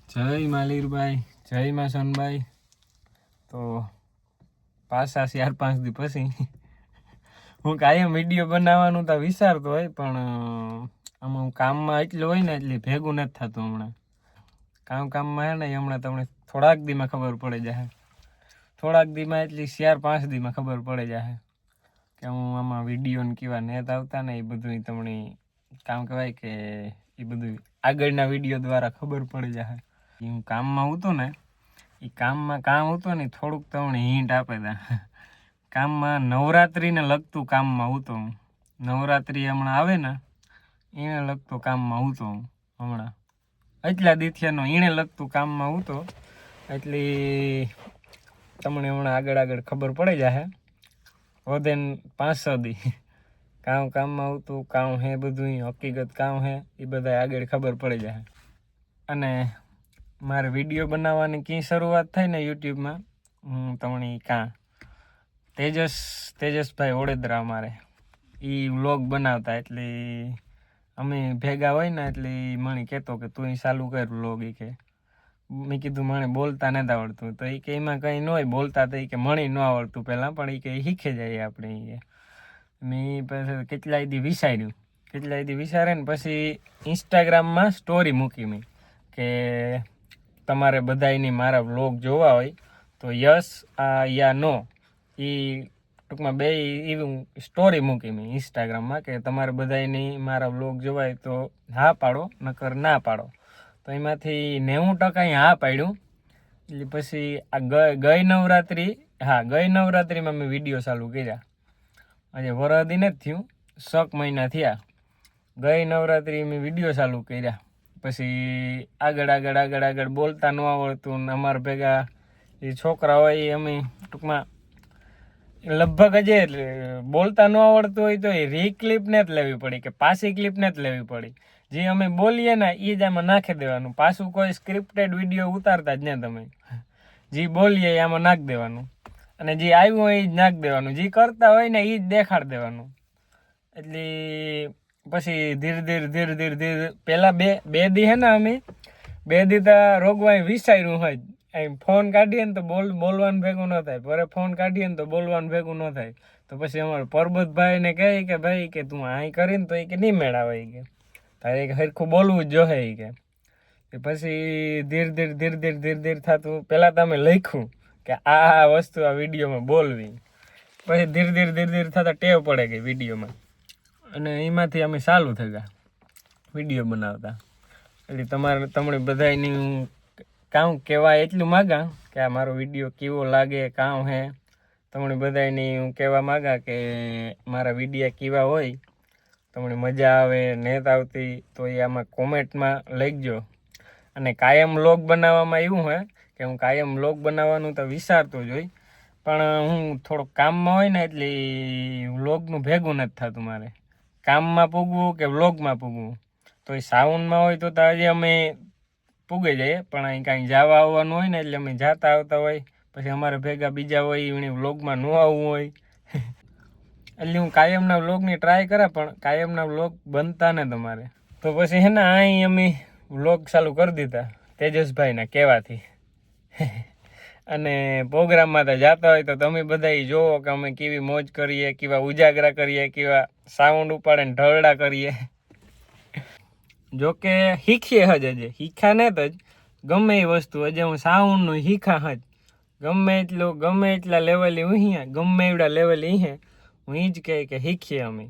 જય માલીરભાઈ, જય માં સોનભાઈ. તો પાછા 4-5 દી પછી હું કાયમ વિડીયો બનાવવાનું તો વિચારતો હોય, પણ આમાં હું કામમાં એટલું હોય ને એટલે ભેગું નથી થતું. હમણાં કામમાં હે ને હમણાં તમને થોડાક દીમાં ખબર પડી જાય. થોડાક દીમાં એટલી 4-5 દીમાં ખબર પડી જાય કે હું આમાં વિડીયોને કેવા નેત આવતા ને એ બધું તમને કામ કહેવાય કે એ બધું આગળના વિડીયો દ્વારા ખબર પડી જાય. હું કામમાં હતો ને એ કામ હતું ને થોડુંક તમને હિન્ટ આપે તા. કામમાં નવરાત્રિને લગતું કામમાં હતો હું. નવરાત્રિ હમણાં આવે ને એને લગતું કામમાં હતો હું હમણાં. એટલા દીથિયાનો એને લગતું કામમાં હતો એટલે તમને હમણાં આગળ ખબર પડી જાય. વધે 5-6 દી કામમાં હતું, કામ હે બધું હકીકત કામ હે એ બધા આગળ ખબર પડી જાય. અને મારે વિડીયો બનાવવાની ક્યાં શરૂઆત થઈ ને યુટ્યુબમાં, હું તમને તેજસભાઈ ઓડેદરા અમારે એ વ્લોગ બનાવતા. એટલે અમે ભેગા હોય ને એટલે મને કહેતો કે તું ચાલુ કર વ્લોગ. એ કે મેં કીધું મને બોલતા નથી આવડતું. તો એ કે એમાં કંઈ ન હોય બોલતા, તો એ કે મને ન આવડતું પહેલાં, પણ એ કે શીખે જાય આપણે. એ કે મેં પછી કેટલાય દી વિચારે ને પછી ઇન્સ્ટાગ્રામમાં સ્ટોરી મૂકી મેં કે તમારે બધાયની મારા વ્લોગ જોવા હોય તો યસ યા નો. એ ટૂંકમાં બે એવી સ્ટોરી મૂકી મેં ઇન્સ્ટાગ્રામમાં કે તમારે બધાયની મારા વ્લોગ જોવાય તો હા પાડો, નકર ના પાડો. તો એમાંથી 90% હા પાડ્યું. એટલે પછી આ ગઈ નવરાત્રિમાં મેં વિડીયો ચાલુ કર્યા. આજે વરદી નથી થયું, 6 મહિના થયા. ગઈ નવરાત્રિ મેં વિડીયો ચાલુ કર્યા. પછી આગળ બોલતા ન આવડતું ને અમારા ભેગા એ છોકરા હોય એ અમે ટૂંકમાં લગભગ જ બોલતા ન આવડતું હોય તો એ ક્લિપ ને જ લેવી પડી કે પાછી ક્લિપ ને જ લેવી પડી. જે અમે બોલીએ ને એ જ આમાં નાખી દેવાનું. પાછું કોઈ સ્ક્રિપ્ટેડ વિડીયો ઉતારતા જ ને તમે. જે બોલીએ એ આમાં નાખી દેવાનું અને જે આવ્યું હોય એ જ નાખી દેવાનું. જે કરતા હોય ને એ જ દેખાડી દેવાનું. એટલે પછી ધીરે પેલા બે દી હે ને અમે 2 દી તો રોગવાય વિચાર્યું હોય. ફોન કાઢીએ ને તો બોલવાનું ભેગું ન થાય, પર ફોન કાઢીએ ને તો બોલવાનું ભેગું ન થાય. તો પછી અમારે પરબતભાઈ ને કહે કે ભાઈ કે તું અહીં કરીને તો એ કે નહીં મેળાવે કે તારે સરખું બોલવું જ જોઈએ. કે પછી ધીરે થતું પહેલાં તો અમે લખ્યું કે આ વસ્તુ આ વિડીયોમાં બોલવી. પછી ધીરે થતા ટેવ પડે ગઈ વિડીયોમાં અને એમાંથી અમે ચાલુ થઈ ગયા વિડીયો બનાવતા. એટલે તમને બધાની હું કામ કહેવા એટલું માગા કે આ મારો વિડીયો કેવો લાગે કામ હે. તમને બધાની હું કહેવા માગા કે મારા વિડીયા કેવા હોય, તમને મજા આવે નેત આવતી તો એ આમાં કોમેન્ટમાં લખજો. અને કાયમ વ્લોગ બનાવવામાં એવું હોય કે હું કાયમ વ્લોગ બનાવવાનું તો વિચારતો જ હોય, પણ હું થોડોક કામમાં હોય ને એટલે વ્લોગનું ભેગું નથી થતું મારે. કામમાં પૂગવું કે વ્લોગમાં પૂગવું તો એ સાઉન્ડમાં હોય તો હજી અમે પૂગી જઈએ, પણ અહીં કાંઈ જવા આવવાનું હોય ને એટલે અમે જતા આવતા હોય. પછી અમારે ભેગા બીજા હોય એને વ્લોગમાં ન આવવું હોય. એટલે હું કાયમના વ્લોગની ટ્રાય કરે, પણ કાયમના વ્લોગ બનતા ને તમારે. તો પછી હે ને અહીં અમે વ્લોગ ચાલુ કરી દીધા તેજસભાઈના કહેવાથી. અને પ્રોગ્રામમાં તો જતા હોય તો તમે બધા જોવો કે અમે કેવી મોજ કરીએ, કેવા ઉજાગરા કરીએ, કેવા સાઉન્ડ ઉપાડે ને ઢળડા કરીએ. જોકે શીખીએ હજે શીખા ને તો જ ગમે એ વસ્તુ હજે હું સાઉન્ડનું શીખા હજ ગમે એટલા લેવલે હું ગમે એવડા લેવલે હું એ જ કહે કે શીખીએ અમે.